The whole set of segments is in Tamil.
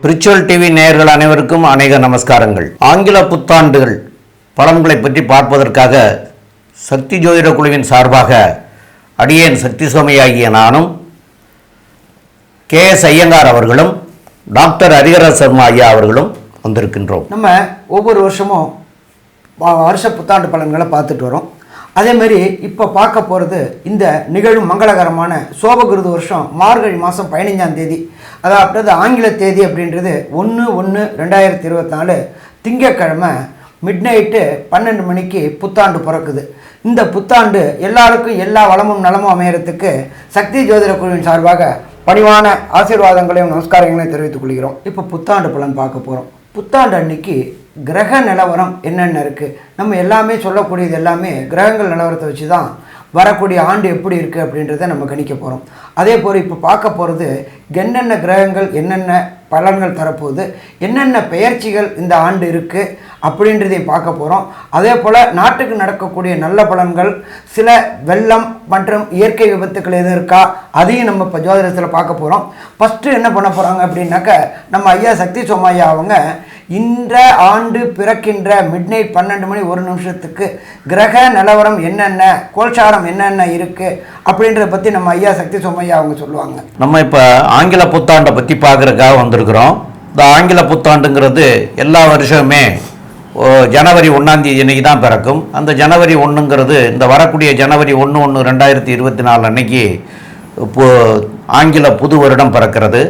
ஸ்பிரிச்சுவல் டிவி நேயர்கள் அனைவருக்கும் அநேக நமஸ்காரங்கள். ஆங்கில புத்தாண்டுகள் பலன்களை பற்றி பார்ப்பதற்காக சக்தி ஜோதிட குழுவின் சார்பாக அடியேன் சக்தி சோமையாகிய நானும் KS ஐயங்கார் அவர்களும் டாக்டர் ஹரிஹர சர்மா ஐயா அவர்களும் வந்திருக்கின்றோம். நம்ம ஒவ்வொரு வருஷமும் வருஷ புத்தாண்டு பலன்களை பார்த்துட்டு வரோம். அதேமாரி இப்போ பார்க்க போகிறது இந்த நிகழும் மங்களகரமான சோபகிருது வருஷம் மார்கழி மாதம் 15ஆம் தேதி, அதாவது ஆங்கில தேதி அப்படின்றது 1/1/2024 திங்கட்கிழமை மிட்நைட்டு 12 மணிக்கு புத்தாண்டு பிறக்குது. இந்த புத்தாண்டு எல்லாருக்கும் எல்லா வளமும் நலமும் அமையறதுக்கு சக்தி ஜோதிட குழுவின் சார்பாக பணிவான ஆசீர்வாதங்களையும் நமஸ்காரங்களையும் தெரிவித்துக் கொள்கிறோம். இப்போ புத்தாண்டு பலன் பார்க்க போகிறோம். புத்தாண்டு அன்னைக்கு கிரக நிலவரம் என்னென்ன இருக்குது, நம்ம எல்லாமே சொல்லக்கூடியது எல்லாமே கிரகங்கள் நிலவரத்தை வச்சு தான் வரக்கூடிய ஆண்டு எப்படி இருக்குது அப்படின்றத நம்ம கணிக்க போகிறோம். அதே போல் இப்போ பார்க்க போகிறது என்னென்ன கிரகங்கள் என்னென்ன பலன்கள் தரப்போகுது, என்னென்ன பெயர்ச்சிகள் இந்த ஆண்டு இருக்குது அப்படின்றதையும் பார்க்க போகிறோம். அதே போல் நாட்டுக்கு நடக்கக்கூடிய நல்ல பலன்கள், சில வெள்ளம் மற்றும் இயற்கை விபத்துக்கள் எதுவும் இருக்கா அதையும் நம்ம இப்போ ஜோதிடத்தில் பார்க்க போகிறோம். ஃபஸ்ட்டு என்ன பண்ண போகிறாங்க அப்படின்னாக்க, நம்ம ஐயா சக்தி சோமையா அவங்க இந்த ஆண்டு பிறக்கின்ற மிட்நைட் 12:01 கிரக நிலவரம் என்னென்ன, கோல்சாரம் என்னென்ன இருக்குது அப்படின்றத பற்றி நம்ம ஐயா சக்தி சோமையா அவங்க சொல்லுவாங்க. நம்ம இப்போ ஆங்கில புத்தாண்டை பற்றி பார்க்குறதுக்காக வந்திருக்கிறோம். இந்த ஆங்கில புத்தாண்டுங்கிறது எல்லா வருஷமே ஜனவரி 1ஆம் தேதி அன்னைக்கு தான் பிறக்கும். அந்த ஜனவரி 1ங்கிறது இந்த வரக்கூடிய ஜனவரி 1/1/2024 அன்னைக்கு ஆங்கில புது வருடம் பிறக்கிறது.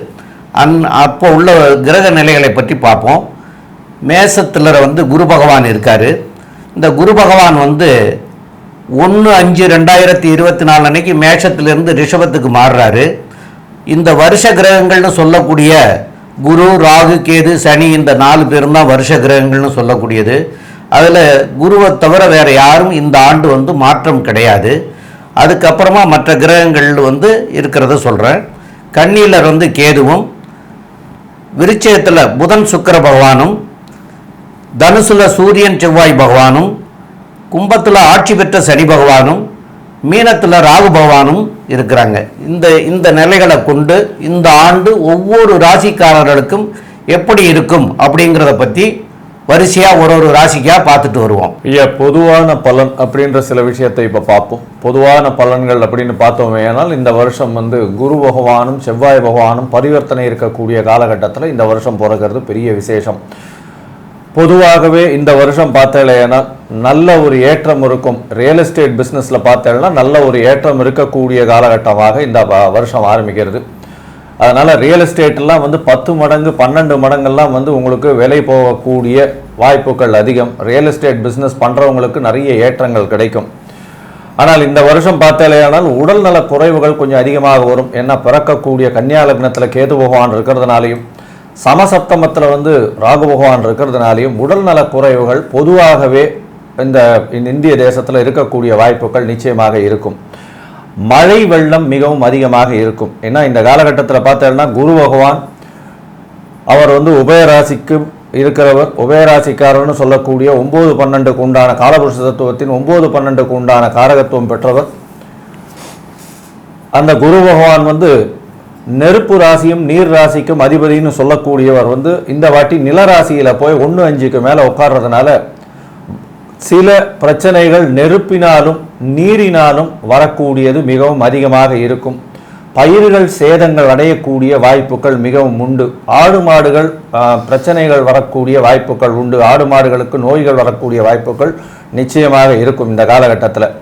அப்போ உள்ள கிரக நிலைகளை பற்றி பார்ப்போம். மேசத்தில் குரு பகவான் இருக்கார். இந்த குரு பகவான் 1/5/2024 அன்னைக்கு மேஷத்திலிருந்து ரிஷபத்துக்கு மாறுறாரு. இந்த வருஷ கிரகங்கள்னு சொல்லக்கூடிய குரு, ராகு, கேது, சனி இந்த 4 பேரும் தான் வருஷ கிரகங்கள்னு சொல்லக்கூடியது. அதில் குருவை தவிர வேறு யாரும் இந்த ஆண்டு மாற்றம் கிடையாது. அதுக்கப்புறமா மற்ற கிரகங்கள் இருக்கிறத சொல்கிறேன். கன்னியில் கேதுவும், விருச்சிகத்தில் புதன் சுக்கிர பகவானும், தனுசுல சூரியன் செவ்வாய் பகவானும், கும்பத்தில் ஆட்சி பெற்ற சனி பகவானும், மீனத்தில் ராகு பகவானும் இருக்கிறாங்க. இந்த நிலைகளை கொண்டு இந்த ஆண்டு ஒவ்வொரு ராசிக்காரர்களுக்கும் எப்படி இருக்கும் அப்படிங்கிறத பற்றி வரிசையாக ஒரு ராசிக்காக பார்த்துட்டு வருவோம். பொதுவான பலன் அப்படின்ற சில விஷயத்தை இப்போ பார்ப்போம். பொதுவான பலன்கள் அப்படின்னு பார்த்தோமே ஆனால், இந்த வருஷம் குரு பகவானும் செவ்வாய் பகவானும் பரிவர்த்தனை இருக்கக்கூடிய காலகட்டத்தில் இந்த வருஷம் பிறக்கிறது பெரிய விசேஷம். பொதுவாகவே இந்த வருஷம் பார்த்தேன்னா நல்ல ஒரு ஏற்றம் இருக்கும். ரியல் எஸ்டேட் பிஸ்னஸில் பார்த்தேன்னா நல்ல ஒரு ஏற்றம் இருக்கக்கூடிய காலகட்டமாக இந்த வருஷம் ஆரம்பிக்கிறது. அதனால் ரியல் எஸ்டேட்லாம் 10 மடங்கு 12 மடங்கெல்லாம் உங்களுக்கு விலை போகக்கூடிய வாய்ப்புகள் அதிகம். ரியல் எஸ்டேட் பிஸ்னஸ் பண்ணுறவங்களுக்கு நிறைய ஏற்றங்கள் கிடைக்கும். ஆனால் இந்த வருஷம் பார்த்தேனால் உடல் நல குறைவுகள் கொஞ்சம் அதிகமாக வரும். ஏன்னா பிறக்கக்கூடிய கன்னியா லக்னத்தில் கேது பகவான் இருக்கிறதுனாலையும், சமசப்தமத்தில் ராகு பகவான் இருக்கிறதுனாலையும் உடல் நல குறைவுகள் பொதுவாகவே இந்த இந்திய தேசத்தில் இருக்கக்கூடிய வாய்ப்புகள் நிச்சயமாக இருக்கும். மழை வெள்ளம் மிகவும் அதிகமாக இருக்கும். ஏன்னா இந்த காலகட்டத்தில் பார்த்தோம்னா குரு பகவான் அவர் உபயராசிக்கு இருக்கிறவர். உபயராசிக்காரர்னு சொல்லக்கூடிய 9-12க்கு உண்டான காலபுருஷ தத்துவத்தின் 9-12க்கு உண்டான காரகத்துவம் பெற்றவர். அந்த குரு பகவான் நெருப்பு ராசியும் நீர் ராசிக்கும் அதிபதினு சொல்லக்கூடியவர் இந்த வாட்டி நிலராசியில் போய் 1/5க்கு மேலே உட்கார்றதுனால சில பிரச்சனைகள் நெருப்பினாலும் நீரினாலும் வரக்கூடியது மிகவும் அதிகமாக இருக்கும். பயிர்கள் சேதங்கள் அடையக்கூடிய வாய்ப்புகள் மிகவும் உண்டு. ஆடு மாடுகள் பிரச்சனைகள் வரக்கூடிய வாய்ப்புகள் உண்டு. ஆடு மாடுகளுக்கு நோய்கள் வரக்கூடிய வாய்ப்புகள் நிச்சயமாக இருக்கும். இந்த காலகட்டத்தில்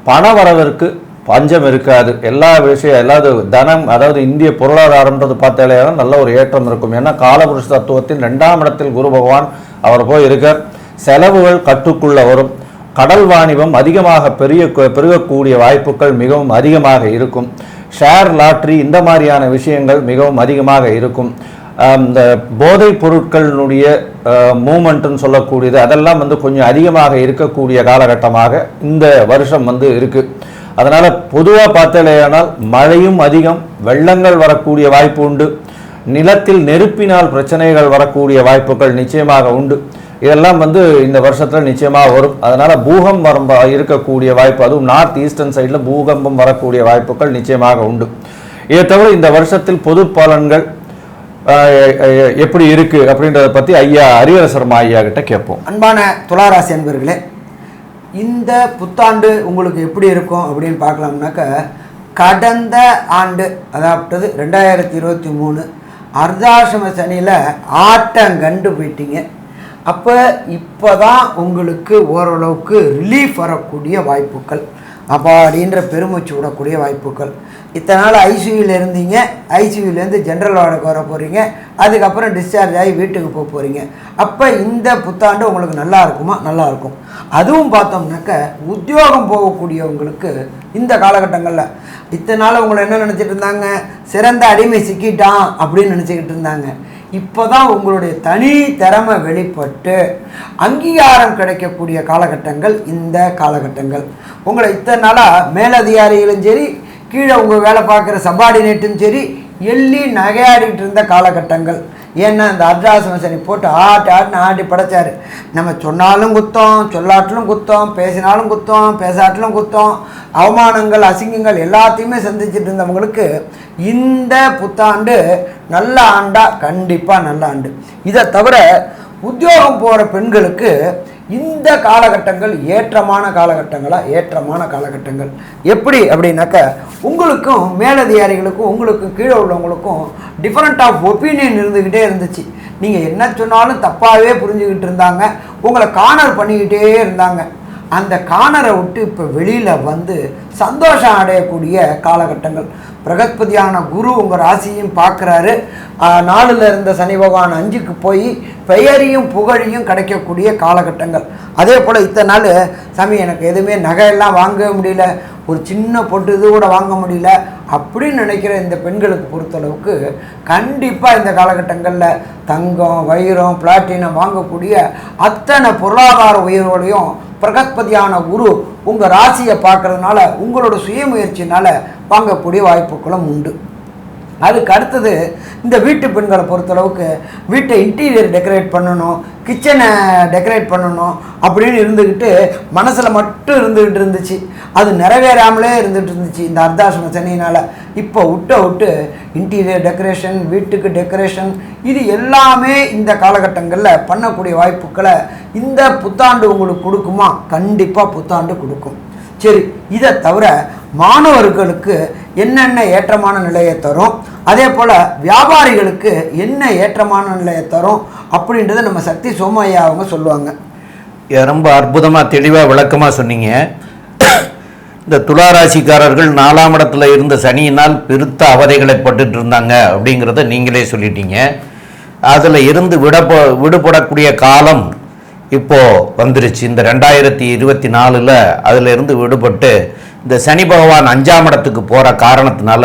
பண வரவிற்கு பஞ்சம் இருக்காது. எல்லா விஷயம் தனம், அதாவது இந்திய பொருளாதாரம்ன்றது பார்த்தாலே நல்ல ஒரு ஏற்றம் இருக்கும். ஏன்னா காலபுருஷ தத்துவத்தின் 2ஆம் இடத்தில் குரு பகவான் அவர் போய் இருக்கார். செலவுகள் கட்டுக்குள்ள வரும். கடல் வாணிபம் அதிகமாக பெருகக்கூடிய வாய்ப்புகள் மிகவும் அதிகமாக இருக்கும். ஷேர், லாட்ரி இந்த மாதிரியான விஷயங்கள் மிகவும் அதிகமாக இருக்கும். இந்த போதைப் பொருட்களினுடைய மூமெண்ட்டுன்னு சொல்லக்கூடியது அதெல்லாம் கொஞ்சம் அதிகமாக இருக்கக்கூடிய காலகட்டமாக இந்த வருஷம் இருக்குது. அதனால் பொதுவாக பார்த்தேனால் மழையும் அதிகம், வெள்ளங்கள் வரக்கூடிய வாய்ப்பு உண்டு. நிலத்தில் நெருப்பினால் பிரச்சனைகள் வரக்கூடிய வாய்ப்புகள் நிச்சயமாக உண்டு. இதெல்லாம் வந்து இந்த வருஷத்தில் நிச்சயமாக வரும். அதனால் பூகம்பம் இருக்கக்கூடிய வாய்ப்பு, அதுவும் நார்த் ஈஸ்டர்ன் சைடில் பூகம்பம் வரக்கூடிய வாய்ப்புகள் நிச்சயமாக உண்டு. இதை தவிர இந்த வருஷத்தில் பொது பலன்கள் எப்படி இருக்கு அப்படின்றத பற்றி ஐயா ஹரிஹர சர்மா ஐயா கிட்ட கேட்போம். அன்பான துளாராசி அன்பர்களே, இந்த புத்தாண்டு உங்களுக்கு எப்படி இருக்கும் அப்படின்னு பார்க்கலாம்னாக்க, கடந்த ஆண்டு அதாவது 2023 அர்த்தாசிரம சனியில் ஆட்டங்கண்டு போயிட்டீங்க. அப்போ இப்போ தான் உங்களுக்கு ஓரளவுக்கு ரிலீஃப் வரக்கூடிய வாய்ப்புகள், அப்படின்ற பெருமூச்சு விடக்கூடிய வாய்ப்புகள். இத்தனை நாள் ஐசியூவில் இருந்தீங்க, ஐசியூவிலேருந்து ஜென்ரல் வார்டுக்கு வர போகிறீங்க, அதுக்கப்புறம் டிஸ்சார்ஜ் ஆகி வீட்டுக்கு போக போகிறீங்க. அப்போ இந்த புத்தாண்டு உங்களுக்கு நல்லா இருக்குமா? நல்லா இருக்கும். அதுவும் பார்த்தோம்னாக்க உத்தியோகம் போகக்கூடியவங்களுக்கு இந்த காலகட்டங்களில் இத்தனை நாள் உங்களை என்ன நினச்சிட்டு இருந்தாங்க, சிறந்த அடிமை சிக்கிட்டான் அப்படின்னு நினச்சிக்கிட்டு இருந்தாங்க. இப்போ தான் உங்களுடைய தனி திறமை வெளிப்பட்டு அங்கீகாரம் கிடைக்கக்கூடிய காலகட்டங்கள் இந்த காலகட்டங்கள். உங்களை இத்தனை நாளாக மேலதிகாரிகளும் சரி, கீழே உங்கள் வேலை பார்க்குற சபார்டினேட்டும் சரி, எள்ளி நகையாடிட்டு இருந்த காலகட்டங்கள். ஏன்னா இந்த அர்த்தாசிரம சனி போட்டு ஆட்டுன்னு ஆட்டி படைச்சார். நம்ம சொன்னாலும் குத்தம், சொல்லாட்டிலும் குத்தம், பேசினாலும் குத்தம், பேசாட்டிலும் குத்தம், அவமானங்கள் அசிங்கங்கள் எல்லாத்தையுமே சந்திச்சுட்டு இருந்தவங்களுக்கு இந்த புத்தாண்டு நல்ல ஆண்டா, கண்டிப்பாக நல்ல ஆண்டு. இதை தவிர உத்தியோகம் போகிற பெண்களுக்கு இந்த காலகட்டங்கள் ஏற்றமான காலகட்டங்கள். எப்படி அப்படின்னாக்க, உங்களுக்கும் மேலதிகாரிகளுக்கும் உங்களுக்கும் கீழே உள்ளவங்களுக்கும் டிஃப்ரெண்ட் ஆஃப் ஒப்பீனியன் இருந்துக்கிட்டே இருந்துச்சு. நீங்கள் என்ன சொன்னாலும் தப்பாகவே புரிஞ்சுக்கிட்டு இருந்தாங்க, உங்களை கார்னர் பண்ணிக்கிட்டே இருந்தாங்க. அந்த கார்னரை விட்டு இப்போ வெளியில் வந்து சந்தோஷம் அடையக்கூடிய காலகட்டங்கள். பிரகஸ்பதியான குரு உங்கள் ராசியும் பார்க்குறாரு. 4ல் இருந்த சனி பகவான் 5க்கு போய் பெயரையும் புகழையும் கிடைக்கக்கூடிய காலகட்டங்கள். அதே போல் இத்தனை நாள் சாமி எனக்கு எதுவுமே நகையெல்லாம் வாங்க முடியல, ஒரு சின்ன பொட்டு இது கூட வாங்க முடியல அப்படின்னு நினைக்கிற இந்த பெண்களுக்கு பொறுத்தளவுக்கு கண்டிப்பாக இந்த காலகட்டங்களில் தங்கம், வைரம், பிளாட்டினம் வாங்கக்கூடிய அத்தனை பொருளாதார உயர்வுகளையும் பிரகஸ்பதியான குரு உங்கள் ராசியை பார்க்கறதுனால உங்களோட சுயமுயற்சினால் வாங்கக்கூடிய வாய்ப்புகளும் உண்டு. அதுக்கு அடுத்தது இந்த வீட்டு பெண்களை பொறுத்தளவுக்கு வீட்டை இன்டீரியர் டெக்கரேட் பண்ணணும், கிச்சனை டெக்கரேட் பண்ணணும் அப்படின்னு இருந்துக்கிட்டு மனசில் மட்டும் இருந்துக்கிட்டு இருந்துச்சு. அது நிறைவேறாமலே இருந்துகிட்டு இருந்துச்சு இந்த அர்த்தாசிரம சனியினால். இப்போ விட்டு இன்டீரியர் டெக்கரேஷன், வீட்டுக்கு டெக்கரேஷன், இது எல்லாமே இந்த காலகட்டங்களில் பண்ணக்கூடிய வாய்ப்புகளை இந்த புத்தாண்டு உங்களுக்கு கொடுக்குமா? கண்டிப்பாக புத்தாண்டு கொடுக்கும். சரி, இதை தவிர மாணவர்களுக்கு என்னென்ன ஏற்றமான நிலையை தரும், அதே போல் வியாபாரிகளுக்கு என்ன ஏற்றமான நிலையை தரும் அப்படின்றத நம்ம சக்தி சோமையா அவங்க சொல்லுவாங்க. ரொம்ப அற்புதமாக தெளிவாக விளக்கமாக சொன்னீங்க. இந்த துளாராசிக்காரர்கள் 4ஆம் இடத்துல இருந்த சனியினால் பெருத்த அவதைகளை பட்டுட்டு இருந்தாங்க அப்படிங்கிறத நீங்களே சொல்லிட்டீங்க. அதில் இருந்து விடுபடக்கூடிய காலம் இப்போது வந்துருச்சு. இந்த 2024 அதிலிருந்து விடுபட்டு இந்த சனி பகவான் 5ஆம் இடத்துக்கு போகிற காரணத்தினால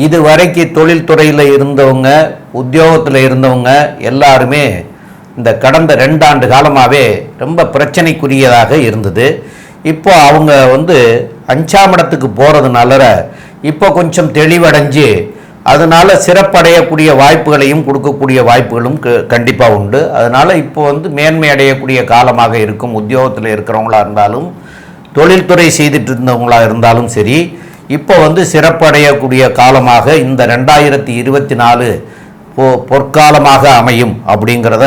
இதுவரைக்கும் தொழில்துறையில் இருந்தவங்க, உத்தியோகத்தில் இருந்தவங்க எல்லாருமே இந்த கடந்த 2 ஆண்டு காலமாகவே ரொம்ப பிரச்சனைக்குரியதாக இருந்தது. இப்போ அவங்க 5ஆம் இடத்துக்கு போகிறதுனால இப்போ கொஞ்சம் தெளிவடைஞ்சு அதனால் சிறப்படையக்கூடிய வாய்ப்புகளையும் கொடுக்கக்கூடிய வாய்ப்புகளும் கண்டிப்பாக உண்டு. அதனால் இப்போ மேன்மை அடையக்கூடிய காலமாக இருக்கும். உத்தியோகத்தில் இருக்கிறவங்களா இருந்தாலும், தொழில்துறை செய்துட்டு இருந்தவங்களா இருந்தாலும் சரி, இப்போ சிறப்படையக்கூடிய காலமாக இந்த 2024 பொற்காலமாக அமையும் அப்படிங்கிறத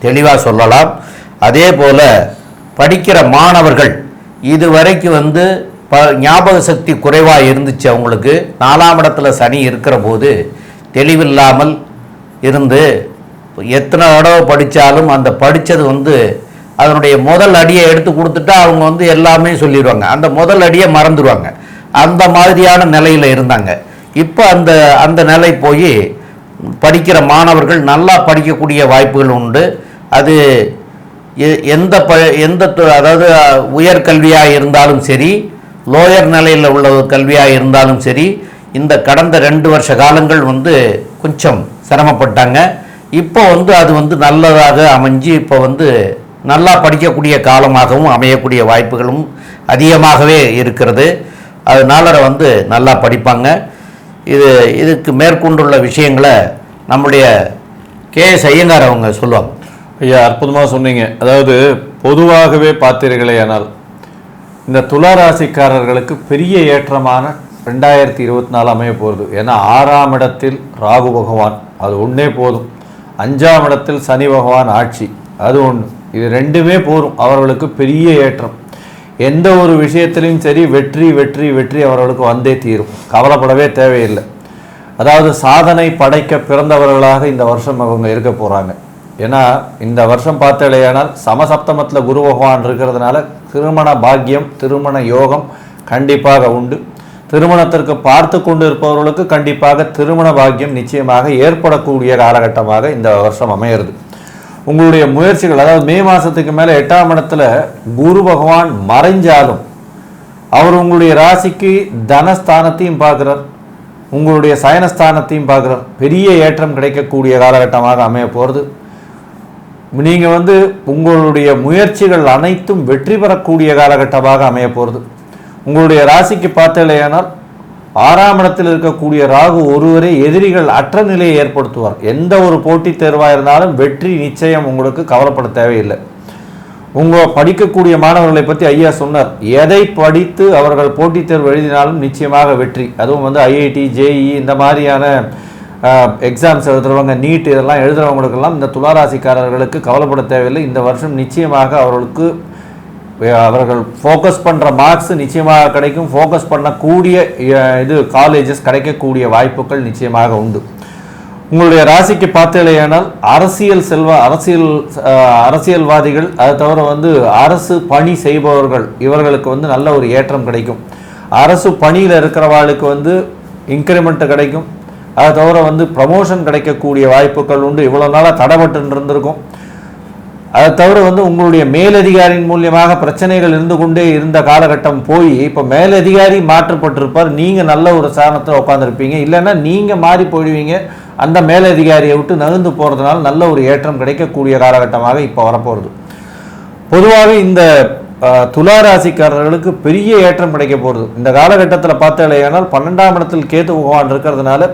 தெளிவாக சொல்லலாம். அதே போல் படிக்கிற மாணவர்கள் இதுவரைக்கும் ஞாபக சக்தி குறைவாக இருந்துச்சு. அவங்களுக்கு 4ஆம் இடத்துல சனி இருக்கிற போது தெளிவில்லாமல் இருந்து எத்தனை தடவை படித்தாலும் அந்த படித்தது அதனுடைய முதல் அடியை எடுத்து கொடுத்துட்டா அவங்க எல்லாமே சொல்லிடுவாங்க, அந்த முதல் அடியை மறந்துடுவாங்க. அந்த மாதிரியான நிலையில் இருந்தாங்க. இப்போ அந்த நிலை போய் படிக்கிற மாணவர்கள் நல்லா படிக்கக்கூடிய வாய்ப்புகள் உண்டு. அது எந்த அதாவது உயர்கல்வியாக இருந்தாலும் சரி, லோயர் நிலையில் உள்ள கல்வியாக இருந்தாலும் சரி, இந்த கடந்த 2 வருஷ காலங்கள் கொஞ்சம் சிரமப்பட்டாங்க. இப்போ அது நல்லதாக அமைஞ்சு இப்போ நல்லா படிக்கக்கூடிய காலமாகவும் அமையக்கூடிய வாய்ப்புகளும் அதிகமாகவே இருக்கிறது. அதனால நல்லா படிப்பாங்க. இதுக்கு மேற்கொண்டுள்ள விஷயங்களை நம்முடைய கே.எஸ். ஐயங்கார் அவங்க சொல்லுவாங்க. ஐயா அற்புதமாக சொன்னீங்க. அதாவது பொதுவாகவே பார்த்தீர்களேயானால் இந்த துளாராசிக்காரர்களுக்கு பெரிய ஏற்றமான 2024 அமைய போகிறது. ஏன்னா 6ஆம் இடத்தில் ராகு பகவான், அது ஒன்றே போதும். 5ஆம் இடத்தில் சனி பகவான் ஆட்சி, அது ஒன்று. இது ரெண்டுமே போதும் அவர்களுக்கு பெரிய ஏற்றம். எந்த ஒரு விஷயத்திலையும் சரி வெற்றி வெற்றி வெற்றி அவர்களுக்கு வந்தே தீரும், கவலைப்படவே தேவையில்லை. அதாவது சாதனை படைக்க பிறந்தவர்களாக இந்த வருஷம் அவங்க இருக்க போகிறாங்க. ஏன்னா இந்த வருஷம் பார்த்தாலேயானால் சமசப்தமத்தில் குரு பகவான் இருக்கிறதுனால திருமண பாக்கியம், திருமண யோகம் கண்டிப்பாக உண்டு. திருமணத்திற்கு பார்த்து கொண்டு இருப்பவர்களுக்கு கண்டிப்பாக திருமண பாக்கியம் நிச்சயமாக ஏற்படக்கூடிய காலகட்டமாக இந்த வருஷம் அமையிறது. உங்களுடைய முயற்சிகள், அதாவது மே மாதத்துக்கு மேலே 8ஆம் இடத்துல குரு பகவான் மறைஞ்சாலும் அவர் உங்களுடைய ராசிக்கு தனஸ்தானத்தையும் பார்க்குறார், உங்களுடைய சயனஸ்தானத்தையும் பார்க்குறார். பெரிய ஏற்றம் கிடைக்கக்கூடிய காலகட்டமாக அமைய போகிறது. நீங்கள் உங்களுடைய முயற்சிகள் அனைத்தும் வெற்றி பெறக்கூடிய காலகட்டமாக அமைய போகிறது. உங்களுடைய ராசிக்கு பார்த்தலையானால் 6ஆம் இடத்தில் இருக்கக்கூடிய ராகு ஒருவரே எதிரிகள் அற்ற நிலையை ஏற்படுத்துவார். எந்த ஒரு போட்டித் தேர்வாக இருந்தாலும் வெற்றி நிச்சயம், உங்களுக்கு கவலைப்பட தேவையில்லை. உங்கள் படிக்கக்கூடிய மாணவர்களை பற்றி ஐயா சொன்னார். எதை படித்து அவர்கள் போட்டித் தேர்வு எழுதினாலும் நிச்சயமாக வெற்றி. அதுவும் ஐஐடி, ஜேஇ இந்த மாதிரியான எக்ஸாம்ஸ் எழுதுறவங்க, நீட் இதெல்லாம் எழுதுறவங்களுக்கெல்லாம் இந்த துளாராசிக்காரர்களுக்கு கவலைப்பட தேவையில்லை. இந்த வருஷம் நிச்சயமாக அவர்கள் ஃபோக்கஸ் பண்ணுற மார்க்ஸ் நிச்சயமாக கிடைக்கும். ஃபோக்கஸ் பண்ணக்கூடிய காலேஜஸ் கிடைக்கக்கூடிய வாய்ப்புகள் நிச்சயமாக உண்டு. உங்களுடைய ராசிக்கு பார்த்தேலையானால் அரசியல்வாதிகள், அதை தவிர அரசு பணி செய்பவர்கள், இவர்களுக்கு நல்ல ஒரு ஏற்றம் கிடைக்கும். அரசு பணியில் இருக்கிறவாளுக்கு இன்க்ரிமெண்ட் கிடைக்கும். அதை தவிர ப்ரமோஷன் கிடைக்கக்கூடிய வாய்ப்புகள் உண்டு. இவ்வளோ நாளாக தடைபட்டு இருந்திருக்கும். அதை தவிர உங்களுடைய மேலதிகாரியின் மூலியமாக பிரச்சனைகள் இருந்து கொண்டே இருந்த காலகட்டம் போய் இப்போ மேலதிகாரி மாற்றப்பட்டிருப்பார். நீங்கள் நல்ல ஒரு சாரணத்தில் உட்காந்துருப்பீங்க, இல்லைன்னா நீங்கள் மாறி போயிடுவீங்க. அந்த மேலதிகாரியை விட்டு நகர்ந்து போகிறதுனால நல்ல ஒரு ஏற்றம் கிடைக்கக்கூடிய காலகட்டமாக இப்போ வரப்போகிறது. பொதுவாக இந்த துளாராசிக்காரர்களுக்கு பெரிய ஏற்றம் கிடைக்க போகிறது. இந்த காலகட்டத்தில் பார்த்தாலேயானால் 12ஆம் இடத்தில் கேது பகவான் இருக்கிறதுனால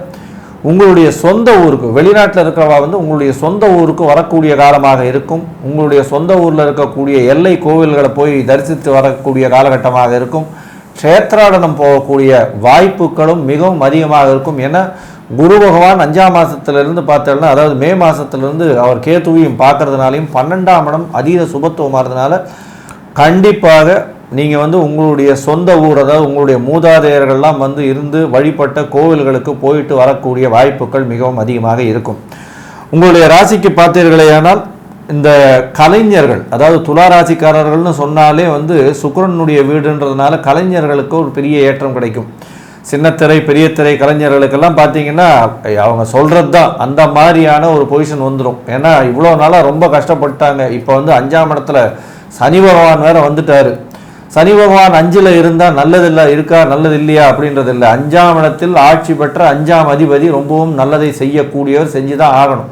உங்களுடைய சொந்த ஊருக்கு, வெளிநாட்டில் இருக்கிறவா உங்களுடைய சொந்த ஊருக்கு வரக்கூடிய காலமாக இருக்கும். உங்களுடைய சொந்த ஊரில் இருக்கக்கூடிய எல்லை கோவில்களை போய் தரிசித்து வரக்கூடிய காலகட்டமாக இருக்கும். க்ஷேத்ராடனம் போகக்கூடிய வாய்ப்புகளும் மிகவும் அதிகமாக இருக்கும். ஏன்னா குரு பகவான் 5ஆம் மாதத்திலிருந்து பார்த்தோம்னா, அதாவது மே மாதத்திலிருந்து அவர் கேதுவையும் பார்க்கறதுனாலையும் 12ஆம் இடம் அதீத சுபத்துவமாக இருந்ததுனால கண்டிப்பாக நீங்கள் உங்களுடைய சொந்த ஊர், அதாவது உங்களுடைய மூதாதையர்கள்லாம் இருந்து வழிபட்ட கோவில்களுக்கு போயிட்டு வரக்கூடிய வாய்ப்புகள் மிகவும் அதிகமாக இருக்கும். உங்களுடைய ராசிக்கு பார்த்தீர்களேயானால் இந்த கலைஞர்கள், அதாவது துளாராசிக்காரர்கள்னு சொன்னாலே சுக்கிரனுடைய வீடுன்றதுனால கலைஞர்களுக்கு ஒரு பெரிய ஏற்றம் கிடைக்கும். சின்னத்திரை, பெரிய திரை கலைஞர்களுக்கெல்லாம் பார்த்தீங்கன்னா அவங்க சொல்கிறது தான் அந்த மாதிரியான ஒரு பொசிஷன் வந்துடும். ஏன்னா இவ்வளோ நாளாக ரொம்ப கஷ்டப்பட்டாங்க. இப்போ 5ஆம் இடத்துல சனி பகவான் வேற வந்துட்டார். சனி பகவான் 5ல் இருந்தால் நல்லதில்லை, இருக்கா நல்லது இல்லையா அப்படின்றது இல்லை. 5ஆம் இடத்தில் ஆட்சி பெற்ற 5ஆம் அதிபதி ரொம்பவும் நல்லதை செய்யக்கூடியவர், செஞ்சு தான் ஆகணும்.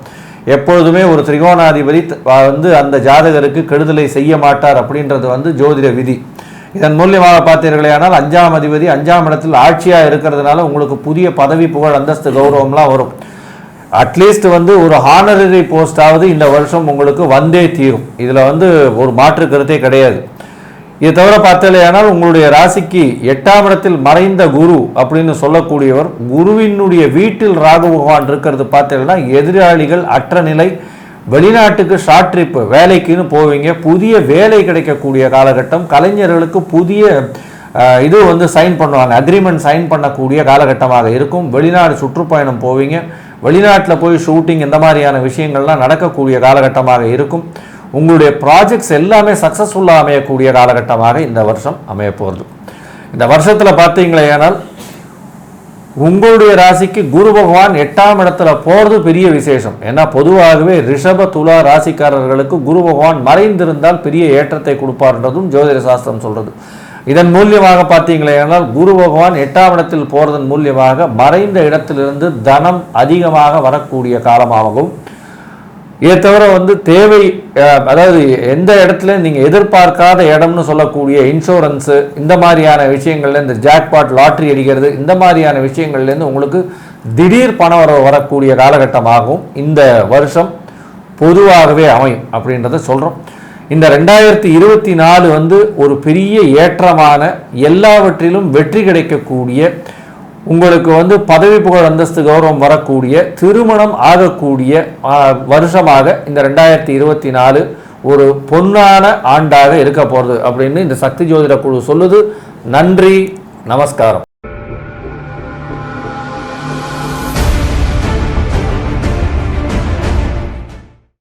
எப்பொழுதுமே ஒரு திரிகோணாதிபதி அந்த ஜாதகருக்கு கெடுதலை செய்ய மாட்டார் அப்படின்றது ஜோதிட விதி. இதன் மூலியமாக பார்த்தீர்களேயானால் 5ஆம் அதிபதி 5ஆம் இடத்தில் ஆட்சியாக இருக்கிறதுனால உங்களுக்கு புதிய பதவி, புகழ், அந்தஸ்து, கௌரவம்லாம் வரும். அட்லீஸ்ட் ஒரு ஹானரரி போஸ்டாவது இந்த வருஷம் உங்களுக்கு வந்தே தீரும். இதில் ஒரு மாற்று கருத்தே கிடையாது. இதை தவிர பார்த்தாலேயானால் உங்களுடைய ராசிக்கு 8ஆம் இடத்தில் மறைந்த குரு அப்படின்னு சொல்லக்கூடியவர், குருவினுடைய வீட்டில் ராகு பகவான் இருக்கிறது பார்த்தீங்கன்னா எதிராளிகள் அற்ற நிலை. வெளிநாட்டுக்கு ஷார்ட் ட்ரிப் வேலைக்குன்னு போவீங்க, புதிய வேலை கிடைக்கக்கூடிய காலகட்டம். கலைஞர்களுக்கு புதிய சைன் பண்ணுவாங்க, அக்ரிமெண்ட் சைன் பண்ணக்கூடிய காலகட்டமாக இருக்கும். வெளிநாடு சுற்றுப்பயணம் போவீங்க, வெளிநாட்டில் போய் ஷூட்டிங் இந்த மாதிரியான விஷயங்கள்லாம் நடக்கக்கூடிய காலகட்டமாக இருக்கும். உங்களுடைய ப்ராஜெக்ட்ஸ் எல்லாமே சக்ஸஸ்ஃபுல்லாக அமையக்கூடிய காலகட்டமாக இந்த வருஷம் அமைய போகிறது. இந்த வருஷத்தில் பார்த்தீங்களேனால் உங்களுடைய ராசிக்கு குரு பகவான் 8ஆம் இடத்துல போகிறது பெரிய விசேஷம். ஏன்னா பொதுவாகவே ரிஷப துலா ராசிக்காரர்களுக்கு குரு பகவான் மறைந்திருந்தால் பெரிய ஏற்றத்தை கொடுப்பார்ன்றதும் ஜோதிட சாஸ்திரம் சொல்கிறது. இதன் மூலியமாக பார்த்தீங்களேனால் குரு பகவான் 8ஆம் இடத்தில் போகிறதன் மூலியமாக மறைந்த இடத்திலிருந்து தனம் அதிகமாக வரக்கூடிய காலமாகவும், இதை தவிர தேவை, அதாவது எந்த இடத்துல நீங்கள் எதிர்பார்க்காத இடம்னு சொல்லக்கூடிய இன்சூரன்ஸு இந்த மாதிரியான விஷயங்கள்ல, இந்த ஜாக்பாட் லாட்ரி அடிக்கிறது இந்த மாதிரியான விஷயங்கள்லேருந்து உங்களுக்கு திடீர் பணம் வரக்கூடிய காலகட்டமாகவும் இந்த வருஷம் பொதுவாகவே அமையும் அப்படின்றத சொல்கிறோம். இந்த 2024 வந்து ஒரு பெரிய ஏற்றமான, எல்லாவற்றிலும் வெற்றி கிடைக்கக்கூடிய, உங்களுக்கு வந்து பதவி புகழ் அந்தஸ்து கௌரவம் வரக்கூடிய, திருமணம் ஆகக்கூடிய வருஷமாக இந்த 2024 ஒரு பொன்னான ஆண்டாக இருக்க போகிறது அப்படின்னு இந்த சக்தி ஜோதிட குழு சொல்லுது. நன்றி, நமஸ்காரம்.